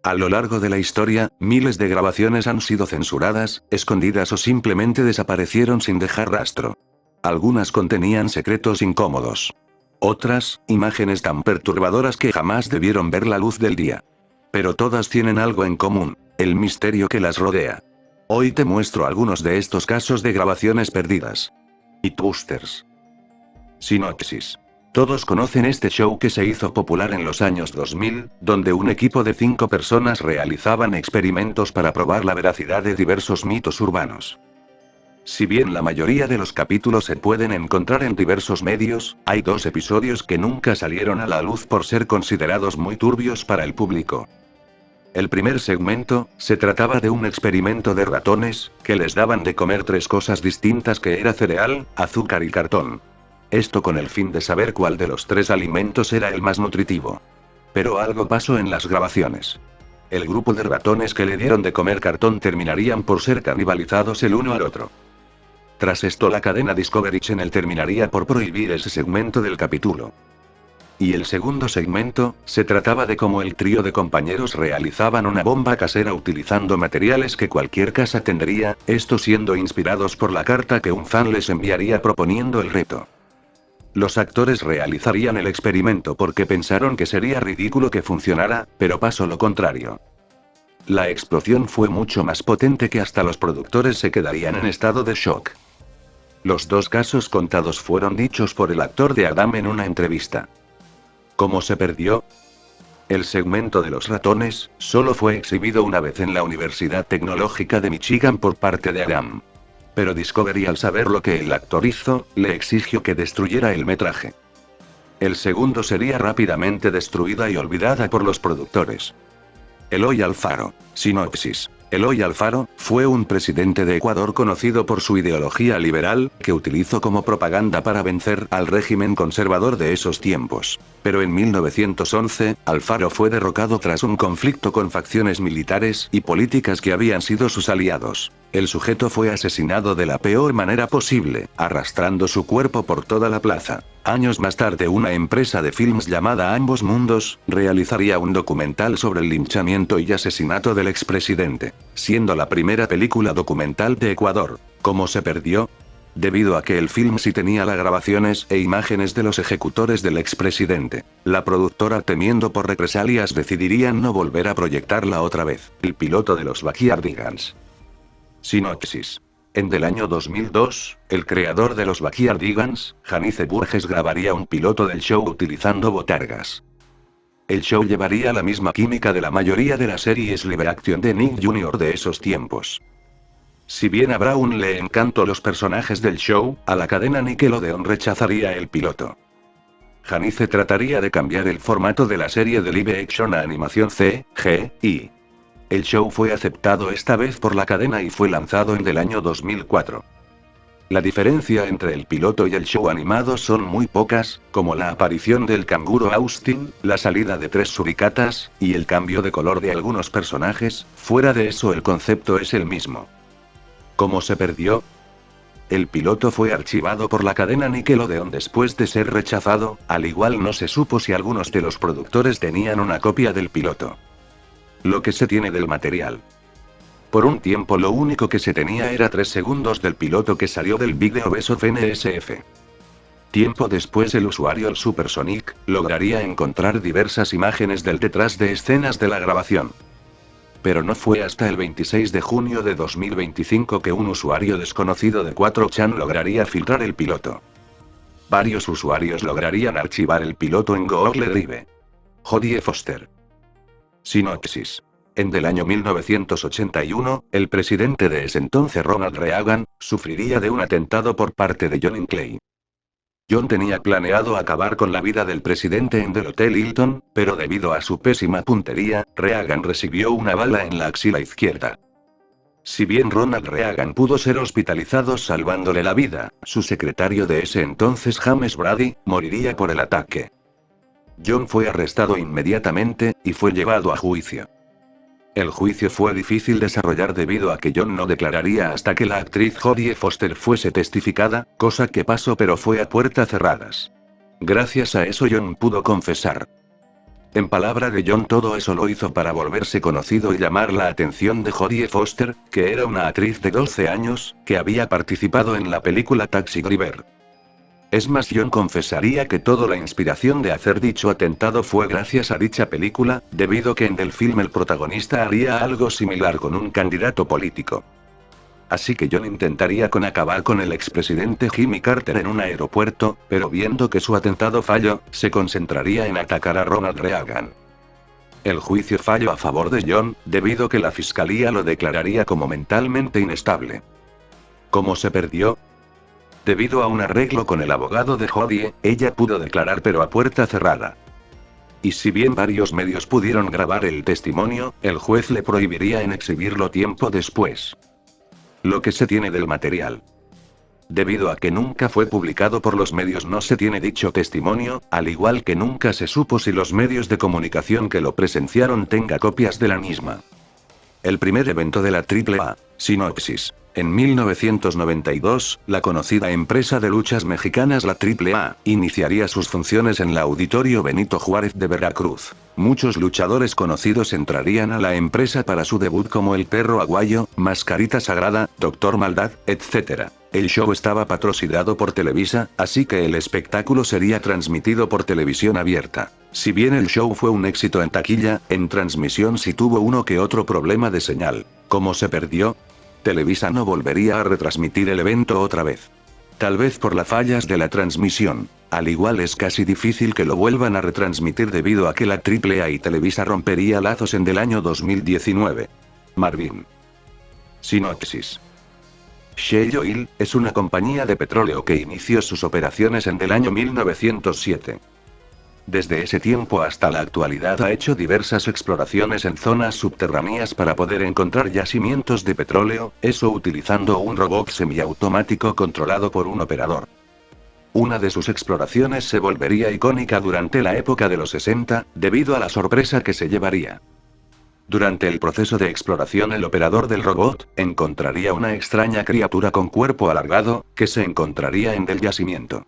A lo largo de la historia, miles de grabaciones han sido censuradas, escondidas o simplemente desaparecieron sin dejar rastro. Algunas contenían secretos incómodos. Otras, imágenes tan perturbadoras que jamás debieron ver la luz del día. Pero todas tienen algo en común, el misterio que las rodea. Hoy te muestro algunos de estos casos de grabaciones perdidas. Mythbusters. Sinopsis. Todos conocen este show que se hizo popular en los años 2000, donde un equipo de 5 personas realizaban experimentos para probar la veracidad de diversos mitos urbanos. Si bien la mayoría de los capítulos se pueden encontrar en diversos medios, hay 2 episodios que nunca salieron a la luz por ser considerados muy turbios para el público. El primer segmento, se trataba de un experimento de ratones, que les daban de comer 3 cosas distintas que era cereal, azúcar y cartón. Esto con el fin de saber cuál de los 3 alimentos era el más nutritivo. Pero algo pasó en las grabaciones. El grupo de ratones que le dieron de comer cartón terminarían por ser canibalizados el uno al otro. Tras esto la cadena Discovery Channel terminaría por prohibir ese segmento del capítulo. Y el segundo segmento, se trataba de cómo el trío de compañeros realizaban una bomba casera utilizando materiales que cualquier casa tendría, esto siendo inspirados por la carta que un fan les enviaría proponiendo el reto. Los actores realizarían el experimento porque pensaron que sería ridículo que funcionara, pero pasó lo contrario. La explosión fue mucho más potente que hasta los productores se quedarían en estado de shock. Los 2 casos contados fueron dichos por el actor de Adam en una entrevista. ¿Cómo se perdió? El segmento de los ratones, solo fue exhibido una vez en la Universidad Tecnológica de Michigan por parte de Adam. Pero Discovery, al saber lo que el actor hizo, le exigió que destruyera el metraje. El segundo sería rápidamente destruida y olvidada por los productores. Eloy Alfaro. Sinopsis. Eloy Alfaro fue un presidente de Ecuador conocido por su ideología liberal, que utilizó como propaganda para vencer al régimen conservador de esos tiempos. Pero en 1911, Alfaro fue derrocado tras un conflicto con facciones militares y políticas que habían sido sus aliados. El sujeto fue asesinado de la peor manera posible, arrastrando su cuerpo por toda la plaza. Años más tarde, una empresa de films llamada Ambos Mundos, realizaría un documental sobre el linchamiento y asesinato del expresidente, siendo la primera película documental de Ecuador. ¿Cómo se perdió? Debido a que el film sí tenía las grabaciones e imágenes de los ejecutores del expresidente, la productora, temiendo por represalias, decidirían no volver a proyectarla otra vez. El piloto de los Backyardigans. Sinopsis. En el año 2002, el creador de los Backyardigans, Janice Burgess, grabaría un piloto del show utilizando botargas. El show llevaría la misma química de la mayoría de las series live action de Nick Jr. de esos tiempos. Si bien a Brown le encantó los personajes del show, a la cadena Nickelodeon rechazaría el piloto. Janice trataría de cambiar el formato de la serie de live action a animación CGI. El show fue aceptado esta vez por la cadena y fue lanzado en el año 2004. La diferencia entre el piloto y el show animado son muy pocas, como la aparición del canguro Austin, la salida de 3 suricatas, y el cambio de color de algunos personajes. Fuera de eso, el concepto es el mismo. ¿Cómo se perdió? El piloto fue archivado por la cadena Nickelodeon después de ser rechazado, al igual no se supo si algunos de los productores tenían una copia del piloto. Lo que se tiene del material. Por un tiempo lo único que se tenía era 3 segundos del piloto que salió del Video Best of NSF. Tiempo después, el usuario el Supersonic lograría encontrar diversas imágenes del detrás de escenas de la grabación. Pero no fue hasta el 26 de junio de 2025 que un usuario desconocido de 4chan lograría filtrar el piloto. Varios usuarios lograrían archivar el piloto en Google Drive. Jodie Foster. Sinopsis. En el año 1981, el presidente de ese entonces, Ronald Reagan, sufriría de un atentado por parte de John Hinckley. John tenía planeado acabar con la vida del presidente en el Hotel Hilton, pero debido a su pésima puntería, Reagan recibió una bala en la axila izquierda. Si bien Ronald Reagan pudo ser hospitalizado salvándole la vida, su secretario de ese entonces, James Brady, moriría por el ataque. John fue arrestado inmediatamente, y fue llevado a juicio. El juicio fue difícil desarrollar debido a que John no declararía hasta que la actriz Jodie Foster fuese testificada, cosa que pasó pero fue a puertas cerradas. Gracias a eso John pudo confesar. En palabra de John, todo eso lo hizo para volverse conocido y llamar la atención de Jodie Foster, que era una actriz de 12 años, que había participado en la película Taxi Driver. Es más, John confesaría que toda la inspiración de hacer dicho atentado fue gracias a dicha película, debido que en el film el protagonista haría algo similar con un candidato político. Así que John intentaría acabar con el expresidente Jimmy Carter en un aeropuerto, pero viendo que su atentado falló, se concentraría en atacar a Ronald Reagan. El juicio falló a favor de John, debido que la fiscalía lo declararía como mentalmente inestable. ¿Cómo se perdió? Debido a un arreglo con el abogado de Jodie, ella pudo declarar, pero a puerta cerrada. Y si bien varios medios pudieron grabar el testimonio, el juez le prohibiría en exhibirlo tiempo después. Lo que se tiene del material. Debido a que nunca fue publicado por los medios, no se tiene dicho testimonio, al igual que nunca se supo si los medios de comunicación que lo presenciaron tenga copias de la misma. El primer evento de la AAA, sinopsis. En 1992, la conocida empresa de luchas mexicanas la AAA, iniciaría sus funciones en el Auditorio Benito Juárez de Veracruz. Muchos luchadores conocidos entrarían a la empresa para su debut, como el Perro Aguayo, Mascarita Sagrada, Doctor Maldad, etc. El show estaba patrocinado por Televisa, así que el espectáculo sería transmitido por televisión abierta. Si bien el show fue un éxito en taquilla, en transmisión sí tuvo uno que otro problema de señal. ¿Cómo se perdió? Televisa no volvería a retransmitir el evento otra vez. Tal vez por las fallas de la transmisión. Al igual es casi difícil que lo vuelvan a retransmitir debido a que la AAA y Televisa rompería lazos en el año 2019. Marvin. Sinopsis. Shell Oil es una compañía de petróleo que inició sus operaciones en el año 1907. Desde ese tiempo hasta la actualidad ha hecho diversas exploraciones en zonas subterráneas para poder encontrar yacimientos de petróleo, eso utilizando un robot semiautomático controlado por un operador. Una de sus exploraciones se volvería icónica durante la época de los 60, debido a la sorpresa que se llevaría. Durante el proceso de exploración, el operador del robot encontraría una extraña criatura con cuerpo alargado, que se encontraría en el yacimiento.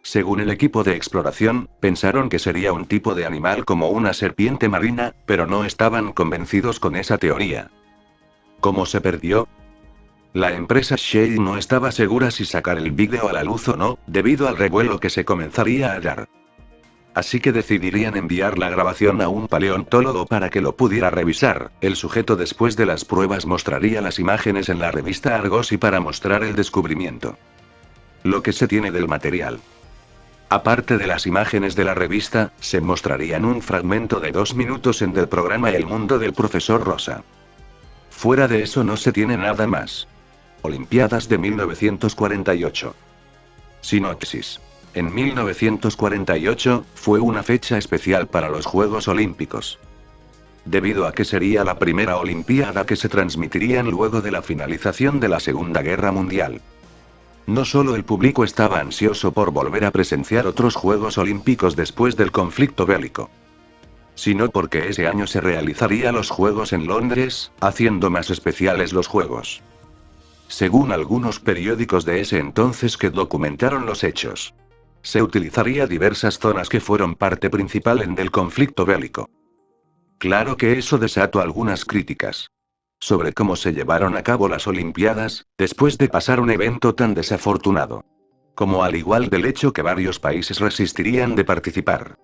Según el equipo de exploración, pensaron que sería un tipo de animal como una serpiente marina, pero no estaban convencidos con esa teoría. ¿Cómo se perdió? La empresa Shell no estaba segura si sacar el vídeo a la luz o no, debido al revuelo que se comenzaría a hallar. Así que decidirían enviar la grabación a un paleontólogo para que lo pudiera revisar. El sujeto, después de las pruebas, mostraría las imágenes en la revista Argosy para mostrar el descubrimiento. Lo que se tiene del material. Aparte de las imágenes de la revista, se mostrarían un fragmento de 2 minutos en el programa El Mundo del Profesor Rosa. Fuera de eso no se tiene nada más. Olimpiadas de 1948. Sinopsis. En 1948, fue una fecha especial para los Juegos Olímpicos. Debido a que sería la primera Olimpiada que se transmitirían luego de la finalización de la Segunda Guerra Mundial. No solo el público estaba ansioso por volver a presenciar otros Juegos Olímpicos después del conflicto bélico, sino porque ese año se realizaría los Juegos en Londres, haciendo más especiales los Juegos. Según algunos periódicos de ese entonces que documentaron los hechos, se utilizaría diversas zonas que fueron parte principal en del conflicto bélico. Claro que eso desató algunas críticas sobre cómo se llevaron a cabo las Olimpiadas, después de pasar un evento tan desafortunado. Como al igual del hecho que varios países resistirían de participar.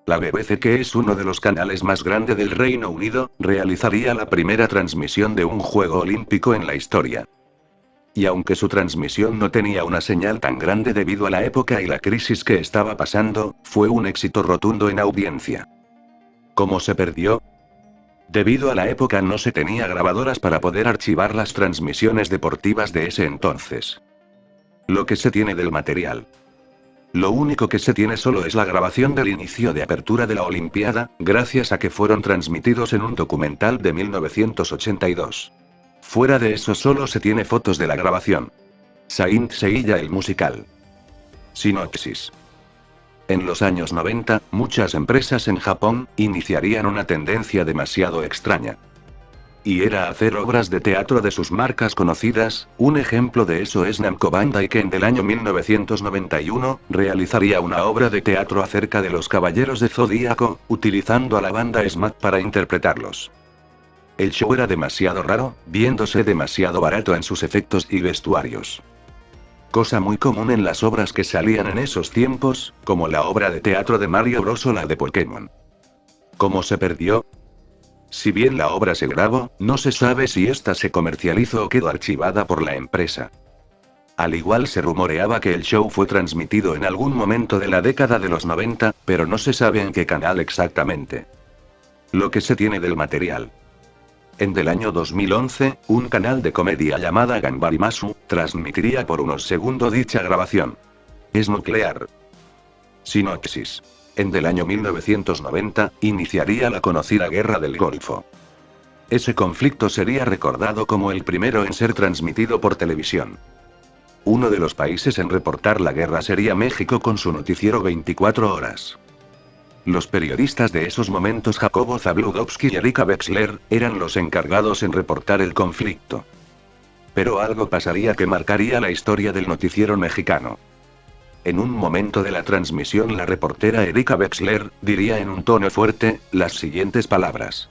La BBC, que es uno de los canales más grandes del Reino Unido, realizaría la primera transmisión de un Juego Olímpico en la historia. Y aunque su transmisión no tenía una señal tan grande debido a la época y la crisis que estaba pasando, fue un éxito rotundo en audiencia. ¿Cómo se perdió? Debido a la época no se tenía grabadoras para poder archivar las transmisiones deportivas de ese entonces. Lo que se tiene del material. Lo único que se tiene solo es la grabación del inicio de apertura de la Olimpiada, gracias a que fueron transmitidos en un documental de 1982. Fuera de eso solo se tiene fotos de la grabación. Saint Seiya el musical. Sinopsis. En los años 90, muchas empresas en Japón iniciarían una tendencia demasiado extraña. Y era hacer obras de teatro de sus marcas conocidas. Un ejemplo de eso es Namco Bandai, que en el año 1991, realizaría una obra de teatro acerca de los Caballeros de Zodíaco, utilizando a la banda SMAP para interpretarlos. El show era demasiado raro, viéndose demasiado barato en sus efectos y vestuarios. Cosa muy común en las obras que salían en esos tiempos, como la obra de teatro de Mario Bros o la de Pokémon. ¿Cómo se perdió? Si bien la obra se grabó, no se sabe si esta se comercializó o quedó archivada por la empresa. Al igual se rumoreaba que el show fue transmitido en algún momento de la década de los 90, pero no se sabe en qué canal exactamente. Lo que se tiene del material. En el año 2011, un canal de comedia llamada Ganbarimasu, transmitiría por unos segundos dicha grabación. Es nuclear. Sinopsis. En el año 1990, iniciaría la conocida Guerra del Golfo. Ese conflicto sería recordado como el primero en ser transmitido por televisión. Uno de los países en reportar la guerra sería México con su noticiero 24 horas. Los periodistas de esos momentos, Jacobo Zabludovsky y Erika Wexler, eran los encargados en reportar el conflicto. Pero algo pasaría que marcaría la historia del noticiero mexicano. En un momento de la transmisión, la reportera Erika Wexler diría en un tono fuerte las siguientes palabras.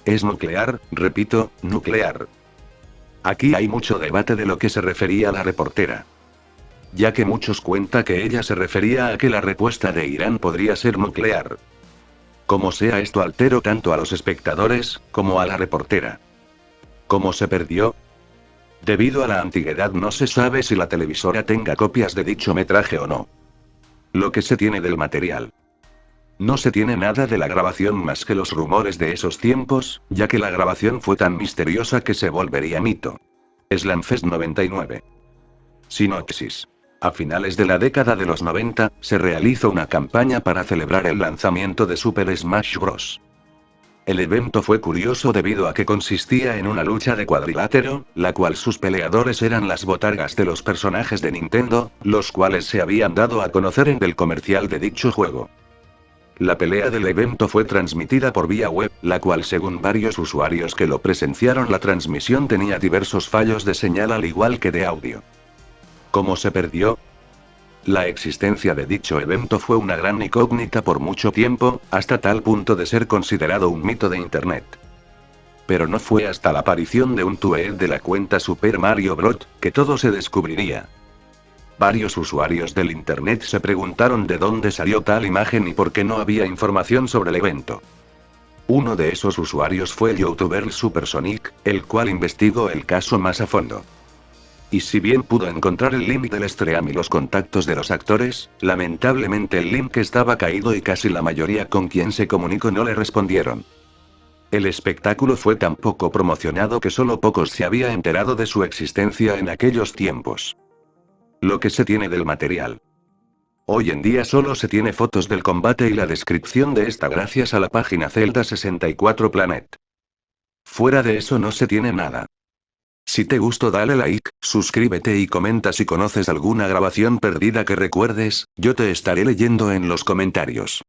Es nuclear, repito, nuclear. Aquí hay mucho debate de lo que se refería la reportera. Ya que muchos cuentan que ella se refería a que la respuesta de Irán podría ser nuclear. Como sea, esto alteró tanto a los espectadores, como a la reportera. ¿Cómo se perdió? Debido a la antigüedad no se sabe si la televisora tenga copias de dicho metraje o no. Lo que se tiene del material. No se tiene nada de la grabación más que los rumores de esos tiempos, ya que la grabación fue tan misteriosa que se volvería mito. Slamfest 99. Sinopsis. A finales de la década de los 90, se realizó una campaña para celebrar el lanzamiento de Super Smash Bros. El evento fue curioso debido a que consistía en una lucha de cuadrilátero, la cual sus peleadores eran las botargas de los personajes de Nintendo, los cuales se habían dado a conocer en el comercial de dicho juego. La pelea del evento fue transmitida por vía web, la cual, según varios usuarios que lo presenciaron, la transmisión tenía diversos fallos de señal al igual que de audio. ¿Cómo se perdió? La existencia de dicho evento fue una gran incógnita por mucho tiempo, hasta tal punto de ser considerado un mito de Internet. Pero no fue hasta la aparición de un tweet de la cuenta Super Mario Bros. Que todo se descubriría. Varios usuarios del Internet se preguntaron de dónde salió tal imagen y por qué no había información sobre el evento. Uno de esos usuarios fue el youtuber Supersonic, el cual investigó el caso más a fondo. Y si bien pudo encontrar el link del stream y los contactos de los actores, lamentablemente el link estaba caído y casi la mayoría con quien se comunicó no le respondieron. El espectáculo fue tan poco promocionado que solo pocos se había enterado de su existencia en aquellos tiempos. Lo que se tiene del material. Hoy en día solo se tiene fotos del combate y la descripción de esta gracias a la página Zelda 64 Planet. Fuera de eso no se tiene nada. Si te gustó, dale like, suscríbete y comenta si conoces alguna grabación perdida que recuerdes, yo te estaré leyendo en los comentarios.